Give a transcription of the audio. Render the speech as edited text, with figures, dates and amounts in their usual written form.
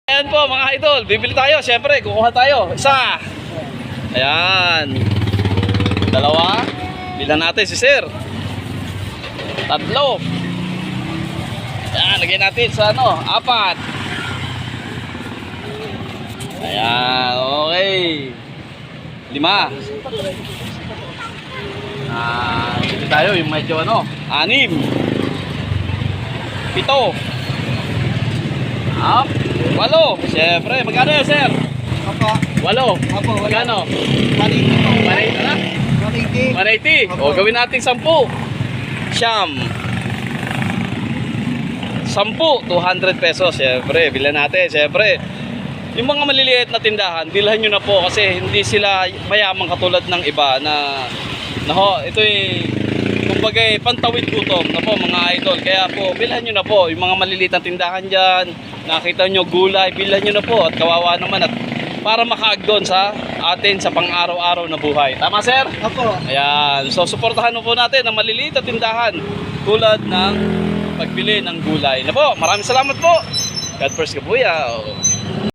Ayan po mga idol, bibili tayo. Siyempre, kukuha tayo. Isa. Ayan. Dalawa. Bilan natin si sir. Tatlo. Ayan, lagyan natin sa ano, apat. Ayan, okay. 5. Bibili tayo yung medyo ano, 6. 7. 8. Siyempre, magkano yun, sir? Opo. 8. Opo, Magkano? 180 po. 180 na? 180. 180. O, gawin natin 10. Siyam. 10. 200 pesos. Siyempre, bilan natin. Siyempre, yung mga maliliit na tindahan, bilhan nyo na po kasi hindi sila mayaman katulad ng iba na ito kumbaga pantawid gutom na po mga idol. Kaya po, bilhan nyo na po yung mga maliliit na tindahan dyan. Nakita nyo gulay, bilhan nyo na po at kawawa naman at para makaagdon sa atin sa pang-araw-araw na buhay. Tama, sir? Opo. Ayan. So, suportahan mo po natin ang maliliit na tindahan tulad ng pagbili ng gulay. Na po, maraming salamat po. God first, Kabuya.